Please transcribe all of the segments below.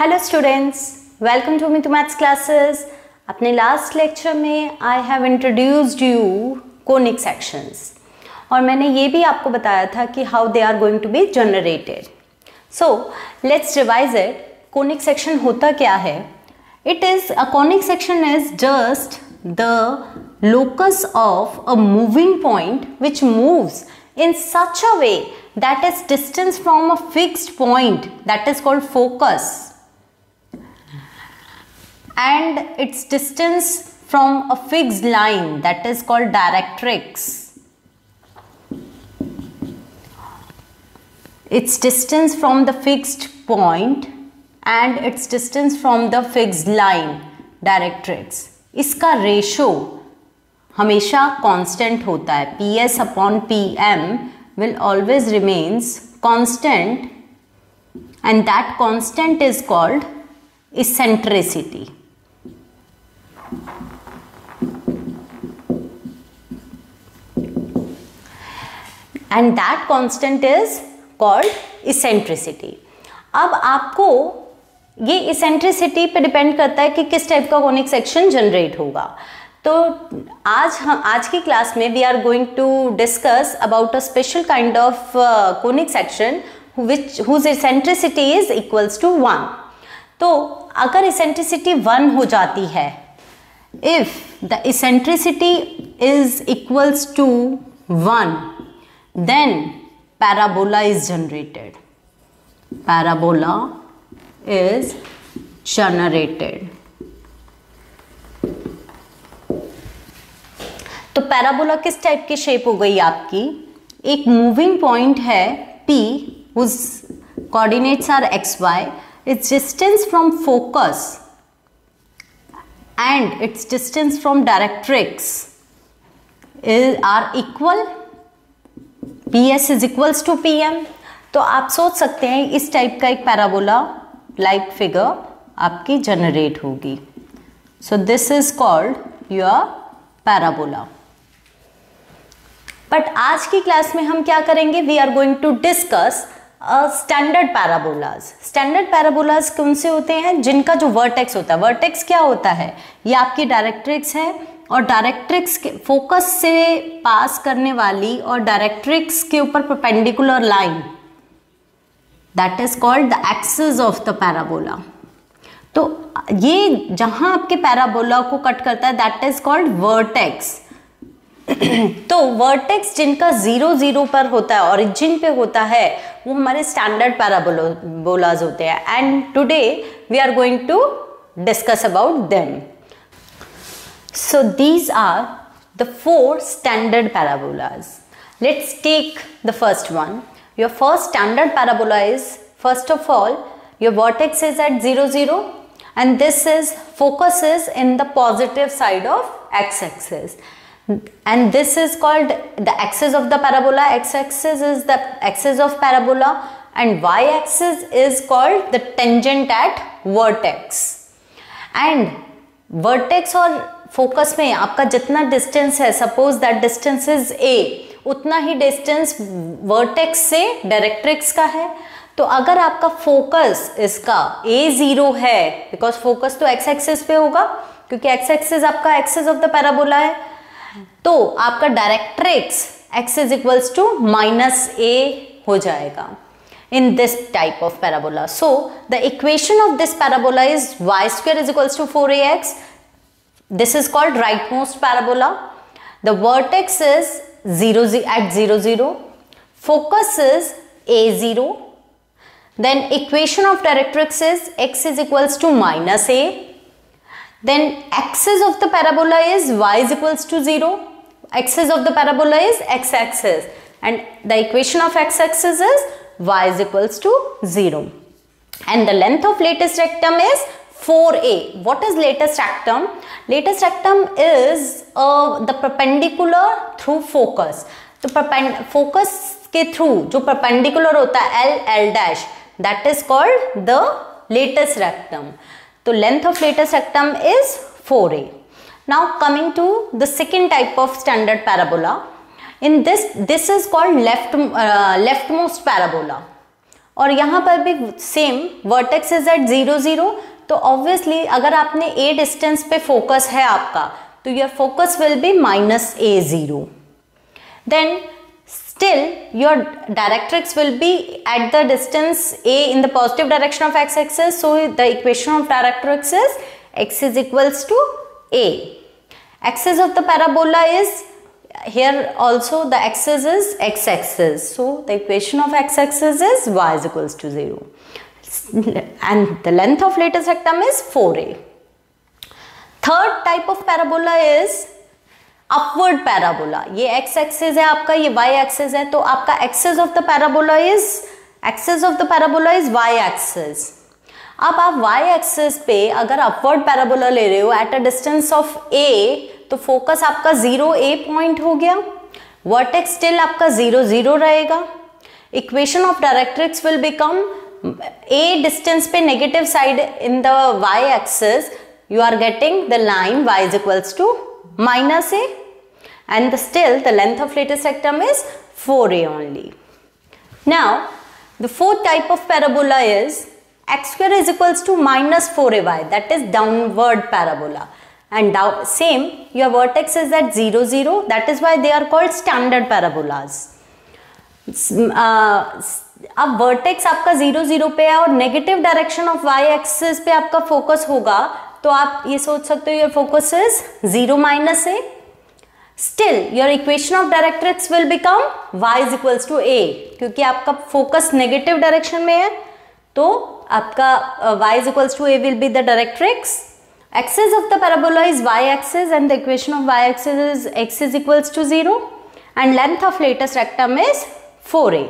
Hello students, welcome to Mithu maths classes. अपने last lecture में I have introduced you conic sections और मैंने ये भी आपको बताया था कि how they are going to be generated. So let's revise it. Conic section होता क्या है? It is a conic section is just the locus of a moving point which moves in such a way that is distance from a fixed point, that is called focus, and its distance from a fixed line, that is called directrix. Its distance from the fixed point and its distance from the fixed line, directrix. इसका ratio हमेशा constant होता है। PS upon PM will always remains constant and that constant is called eccentricity. And that constant is called eccentricity. अब आपको ये eccentricity पे depend करता है कि किस टाइप का कोनिक सेक्शन जनरेट होगा। तो आज की क्लास में we are going to discuss about a special kind of conic section whose eccentricity is equals to 1। तो अगर इसेंट्रिसिटी 1 हो जाती है, if the eccentricity is equals to 1, then parabola is generated. Parabola is generated. तो parabola किस type की shape हो गई आपकी? एक मूविंग पॉइंट है P, whose coordinates are XY, its distance from focus and its distance from directrix are equal. PS is equals to PM. तो आप सोच सकते हैं इस टाइप का एक पैराबोला लाइक फिगर आपकी जनरेट होगी। So this is called your parabola. But आज की क्लास में हम क्या करेंगे? We are going to discuss standard parabolas. Standard parabolas कौन से होते हैं? जिनका जो वर्टेक्स होता है, वर्टेक्स क्या होता है? ये आपकी डायरेक्ट्रिक्स है और डायरेक्ट्रिक्स के फोकस से पास करने वाली और डायरेक्ट्रिक्स के ऊपर perpendicular line, that is called the axis of the parabola. तो ये जहां आपके पैराबोला को कट करता है, दैट इज कॉल्ड वर्टेक्स। तो वर्टेक्स जिनका 0 0 पर होता है, ओरिजिन पे होता है, वो हमारे स्टैंडर्ड पैराबोलाज होते हैं। And today we are going to discuss about them. So these are the 4 standard parabolas. Let's take the first one. Your first standard parabola is, first of all, your vertex is at 0 0 and this is focus is in the positive side of x-axis, and this is called the axis of the parabola. X-axis is the axis of parabola and y-axis is called the tangent at vertex. And vertex और focus में आपका जितना distance है, suppose that distance is a, उतना ही distance vertex से directrix का है। तो अगर आपका फोकस इसका A0 है, बिकॉज फोकस तो एक्स एक्सिस पे होगा, क्योंकि एक्स एक्सिस आपका एक्सिस ऑफ द पैराबोला है, तो आपका directrix x is equals to -a हो जाएगा in this type of parabola. So the equation of this parabola is y² is equals to 4ax. This is called right most parabola. The vertex is 0 0, focus is A0. Then equation of directrix is x is equals to -a. Then axis of the parabola is y is equals to 0. Axis of the parabola is x-axis and the equation of x-axis is y is equals to 0. And the length of latest rectum is 4a. What is latest rectum? Latest rectum is the perpendicular through focus. तो focus के through जो perpendicular होता है L', that is called the latest rectum. So length of latest rectum is 4a. Now coming to the second type of standard parabola. In this is called leftmost parabola. और यहाँ पर भी same vertex is at 0 0, तो obviously अगर आपने a distance पे focus है आपका, तो your focus will be -a0. Then still your directrix will be at the distance a in the positive direction of x-axis, so the equation of directrix is x is equals to a. Axis of the parabola is here also, the axis is x-axis, so the equation of x-axis is y is equals to 0, and the length of latus rectum is 4a. Third type of parabola is upward parabola. ये x axis है आपका, ये y axis है, तो आपका axis of the parabola is y axis. अब आप Y axis पे अगर अपवर्ड पैराबोला ले रहे हो एट अ डिस्टेंस ऑफ ए, तो फोकस आपका 0 a पॉइंट हो गया, वर्टेक्स स्टिल आपका 0 0 रहेगा. Equation of directrix will become a distance पे negative side in the Y axis, you are getting the line y is equals to -a, and still the length of latus rectum is 4a only. Now the fourth type of parabola is x square is equals to -4ay, that is downward parabola, and same your vertex is at 0 0, that is why they are called standard parabolas. अब vertex आपका 0 0 पे है और negative direction of y axis पे आपका focus होगा, तो आप ये सोच सकते हो your focus is 0 -a. Still your equation of directrix will become y is equals to a, क्योंकि आपका फोकस नेगेटिव डायरेक्शन में है, तो आपका y is equals to a will be the directrix. Axis of the parabola is y axis, and the equation of y axis is x is equals to 0, and length of latus rectum is 4a.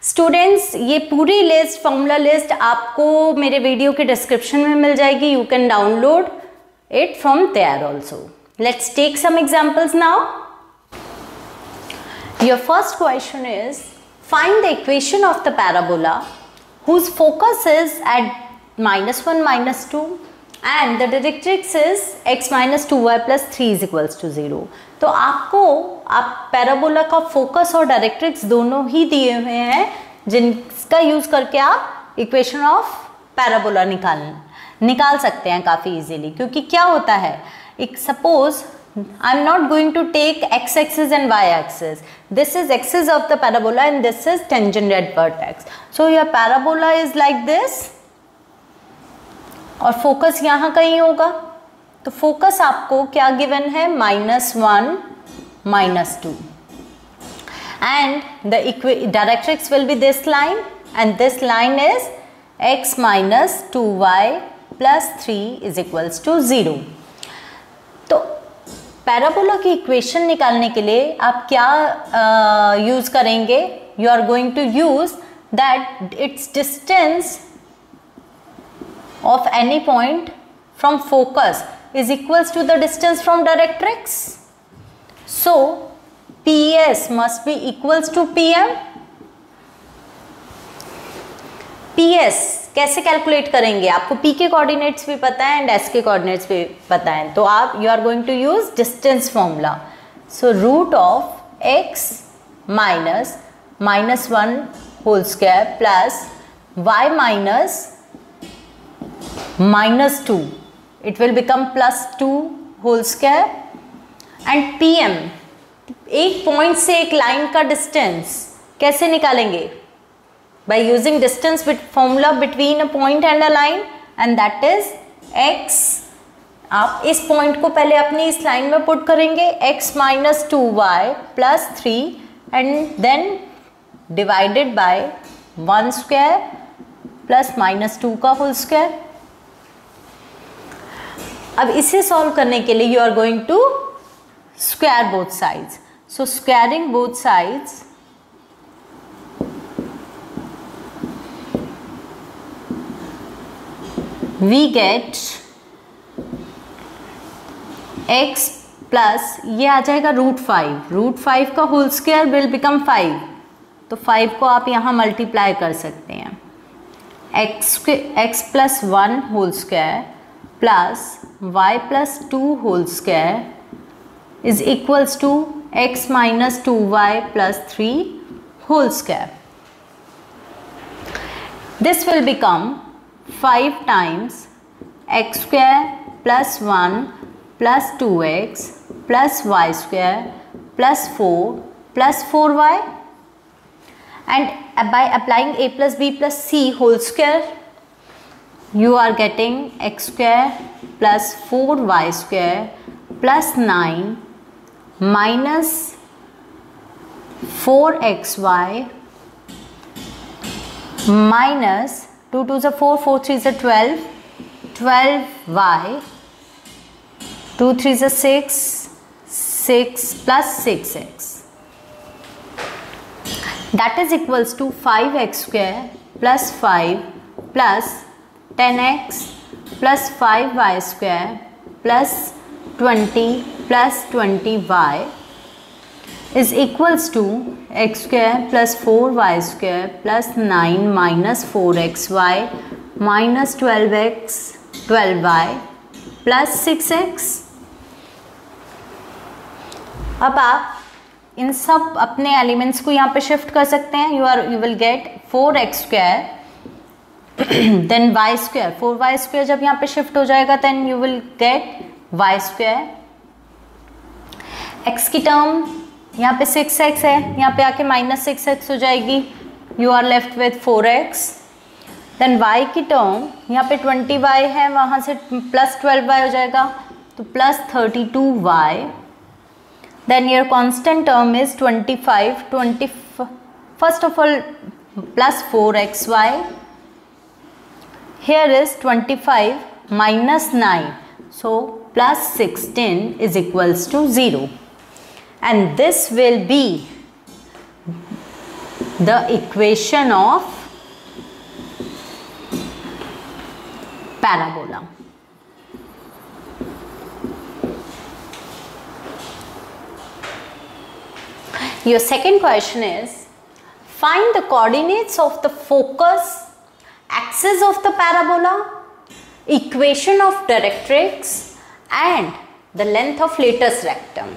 Students, ये पूरी list, formula list आपको मेरे video के description में मिल जाएगी. You can download it from there also. Let's take some examples now. Your first question is find the equation of the parabola whose focus is at -1 -2 and the directrix is x - 2y + 3 is equals to 0. तो आपको आप parabola का focus और directrix दोनों ही दिए हुए हैं, जिनका यूज करके आप इक्वेशन ऑफ पैराबोला निकाल सकते हैं काफ़ी इजीली. क्योंकि क्या होता है, एक suppose I am not going to take x axis and y axis, this is axis of the parabola and this is tangent at vertex. So your parabola is like this, और focus यहाँ कहीं होगा, तो focus आपको क्या given है, -1 -2, and the directrix will be this line, and this line is x - 2y + 3 is equals to 0. तो parabola की इक्वेशन निकालने के लिए आप क्या यूज करेंगे, you are going to use that it's distance of any point from focus is equals to the distance from directrix. So PS must be equals to PM. PS कैसे calculate करेंगे, आपको P के coordinates भी पता है and S के coordinates भी पता है, तो आप you are going to use distance formula. So root of x -1 whole square plus y -2, it will become +2 whole square, and PM एक पॉइंट से एक लाइन का डिस्टेंस कैसे निकालेंगे, by using distance formula between a point and a line, and that is x. आप इस point को पहले अपनी इस लाइन में पुट करेंगे, x - 2y + 3 and then divided by 1 square plus -2 का होल स्क्वायर. अब इसे सॉल्व करने के लिए you are going to square both sides. So squaring both sides, we get x plus ये आ जाएगा √5. √5 का होल स्क्वायर विल बिकम 5, तो 5 को आप यहाँ मल्टीप्लाई कर सकते हैं. x + 1 whole square plus y + 2 whole square is equals to x - 2y + 3 whole square. This will become 5 times x square plus 1 plus 2x plus y square plus 4 plus 4y, and by applying a plus b plus c whole square, you are getting x square plus 4y square plus 9 minus 4xy minus 2 2s are 4, 4 3s are 12, 12y, 2 3s are 6, 6 plus 6x. That is equals to 5x square plus 5 plus 10x plus 5y square plus 20 plus 20y is equals to x square plus 4y square plus 9 minus 4xy minus 12x 12y plus 6x. अब आप इन सब अपने elements को यहाँ पे shift कर सकते हैं. You will get 4x square then y square, 4y square जब यहाँ पे शिफ्ट हो जाएगा then you will get y square. x की टर्म यहाँ पे 6x है, यहाँ पे आके माइनस 6x हो जाएगी, you are left with 4x. Then y की टर्म यहाँ पे 20y है, वहाँ से प्लस 12y हो जाएगा तो plus 32y. Then your constant term is 25, first of all plus 4xy, here is 25 minus 9, so plus 16 is equals to 0, and this will be the equation of parabola. Your second question is, find the coordinates of the focus, axis of the parabola, equation of directrix and the length of latus rectum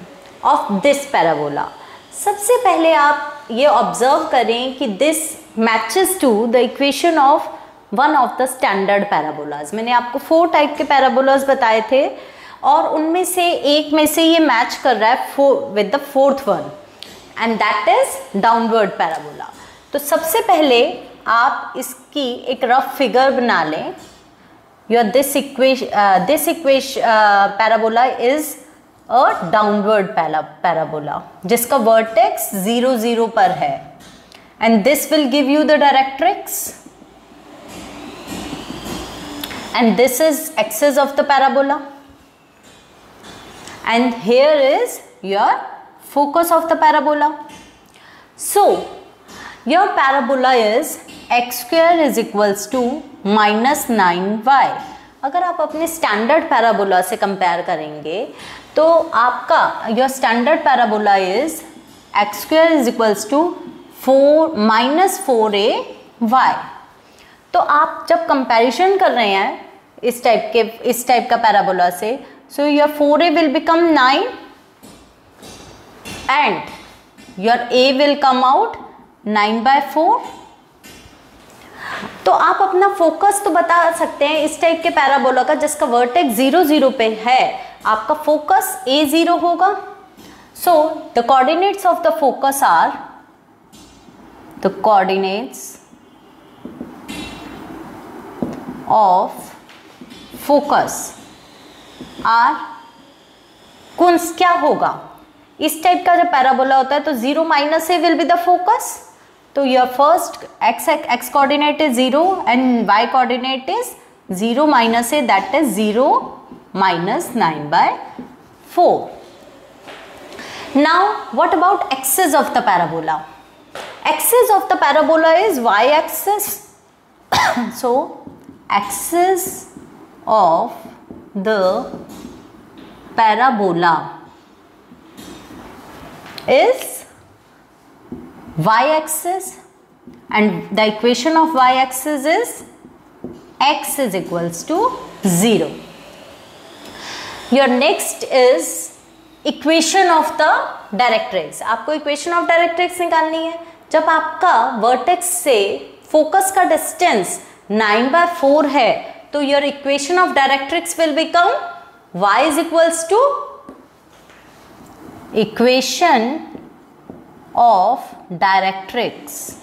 of this parabola. सबसे पहले आप ये observe करें कि this matches to the equation of one of the standard parabolas. मैंने आपको 4 type के parabolas बताए थे और उनमें से एक में से ये मैच कर रहा है with the fourth one, and that is downward parabola. तो सबसे पहले आप इसकी एक रफ फिगर बना लें. this equation parabola is a downward parabola जिसका vertex 0 0 पर है, and this will give you the directrix, and this is axis of the parabola, and here is your focus of the parabola. So your parabola is x square is equals to minus 9y. अगर आप अपने standard parabola से compare करेंगे तो आपका your standard parabola is x square is equals to 4 minus 4ay. तो आप जब कंपैरिजन कर रहे हैं इस टाइप का पैराबोला से, so your 4a will become 9 and your a will come out 9/4. तो आप अपना फोकस तो बता सकते हैं इस टाइप के पैराबोला का जिसका वर्टेक्स 0 0 पे है, आपका फोकस a0 होगा. So the coordinates of the focus are, the coordinates of focus are क्या होगा. इस टाइप का जब पैराबोला होता है तो 0 minus a will be the focus. तो your first x coordinate is 0 and y coordinate is 0 minus a, that is 0 minus 9/4. Now what about axis of the parabola? Axis of the parabola is y axis. So axis of the parabola is y axis, and the equation of y axis is x is equals to 0. Your next is equation of the directrix. आपको equation of directrix निकालनी है. जब आपका vertex से focus का distance 9/4 है, तो your equation of directrix will become y is equals to equation of directrix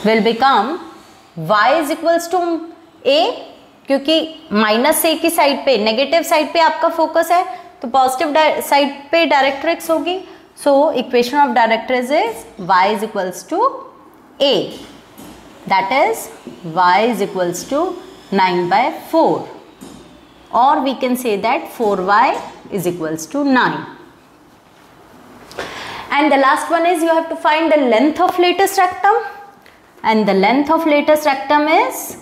will become y is equals to a, क्योंकि -a की साइड पे, नेगेटिव साइड पे आपका फोकस है, तो पॉजिटिव साइड पे डायरेक्ट्रिक्स होगी. So equation of directrix is y is equals to a, that is y is equals to 9/4, और we can say that 4y is equals to 9. And the last one is you have to find the length of lattice rectum, and the length of lattice rectum is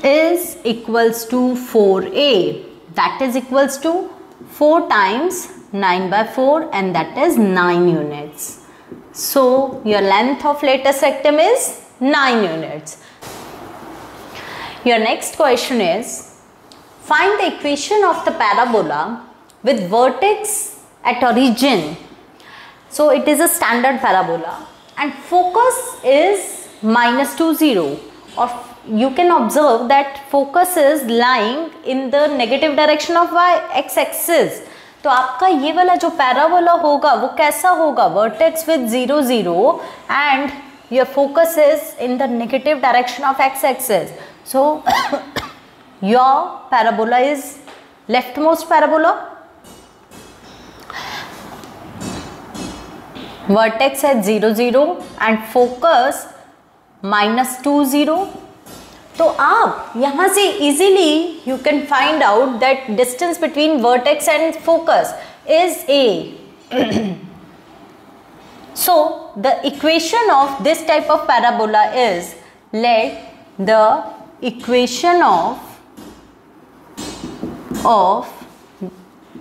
is equals to 4a, that is equals to 4 times 9/4, and that is 9 units. So your length of lattice rectum is 9 units. Your next question is, find the equation of the parabola with vertex at origin. So it is a standard parabola and focus is -2, 0, or you can observe that focus is lying in the negative direction of x axis. तो आपका ये वाला जो parabola होगा वो कैसा होगा, vertex with 0, 0 and your focus is in the negative direction of x axis. So your parabola is leftmost parabola, vertex at 0, 0 and focus -2, 0. तो आप यहाँ से easily you can find out that distance between vertex and focus is a. So the equation of this type of parabola is, let the equation of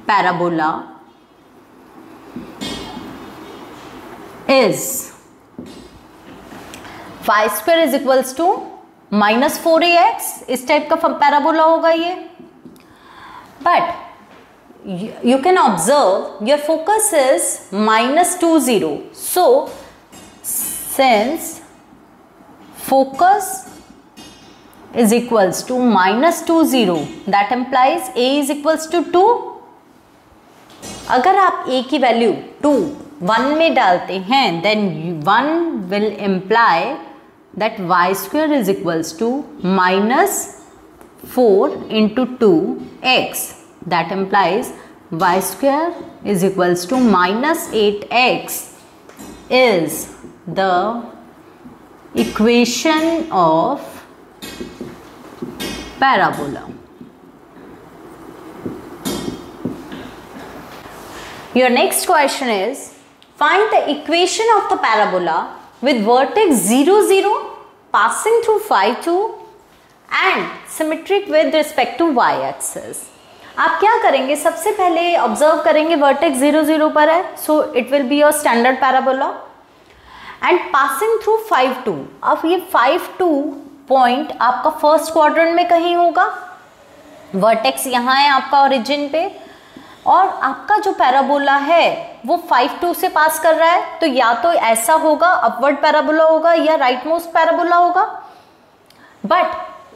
parabola is y square is equals to -4ax. इस type का parabola होगा ये, but you can observe your focus is -2, 0. So since focus is equals to -2, 0, that implies a is equals to 2. अगर आप a की value 2 1 में डालते हैं, then 1 will imply that y square is equals to -4 into 2x. That implies y square is equals to -8x is the equation of parabola. Your next question is, find the equation of the parabola with vertex 0, 0 passing through phi 2 and symmetric with respect to y axis. आप क्या करेंगे, सबसे पहले observe करेंगे vertex 0, 0 पर है, so it will be your standard parabola and passing through 5, 2. अब ये 5, 2 पॉइंट आपका फर्स्ट क्वाड्रेंट में कहीं होगा, वर्टेक्स यहाँ है आपका ओरिजिन पे, और आपका जो पैराबोला है वो 5, 2 से पास कर रहा है, तो या तो ऐसा होगा अपवर्ड पैराबोला होगा या राइट मोस्ट पैराबोला होगा. But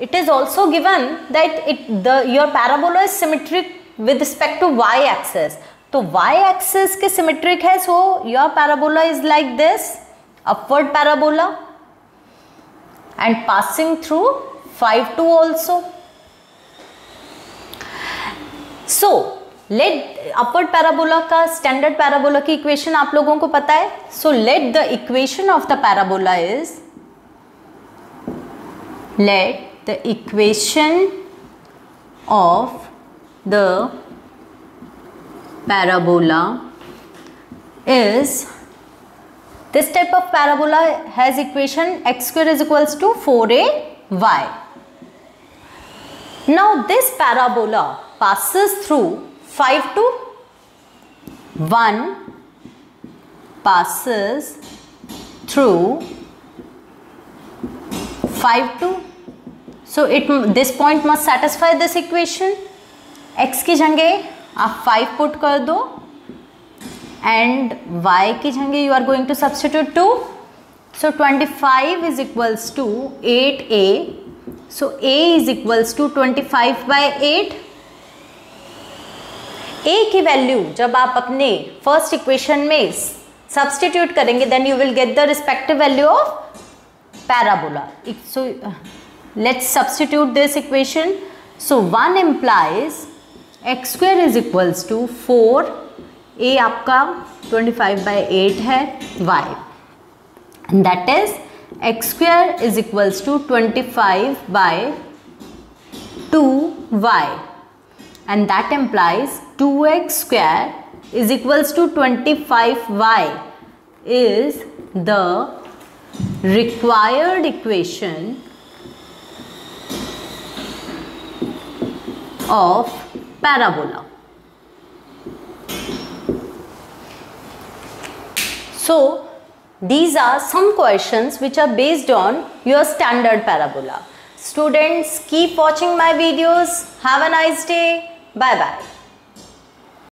it is also given that your parabola is symmetric with respect to y axis. तो y axis के symmetric है, so your parabola is like this, upward parabola and passing through 5, 2 also. So let upward parabola का standard parabola की equation आप लोगों को पता है. So let the equation of the parabola is, let the equation of the parabola is, this type of parabola has equation x square is equals to 4ay. Now this parabola passes through 5, 2, 1 passes through 5, 2. So this point must satisfy this equation. x की जगह आप 5 put कर दो and y की जगह you are going to substitute 2. So 25 is equals to 8a. So a is equals to 25/8. a की value जब आप अपने फर्स्ट इक्वेशन में सब्स्टिट्यूट करेंगे then you will get the respective value of parabola. So let's substitute this equation. So 1 implies x square is equals to 4, a आपका 25/8 है, y and that is x square is equals to 25/2y and that implies 2x square is equals to 25y is the required equation of parabola. So these are some questions which are based on your standard parabola. Students, keep watching my videos. Have a nice day. Bye bye.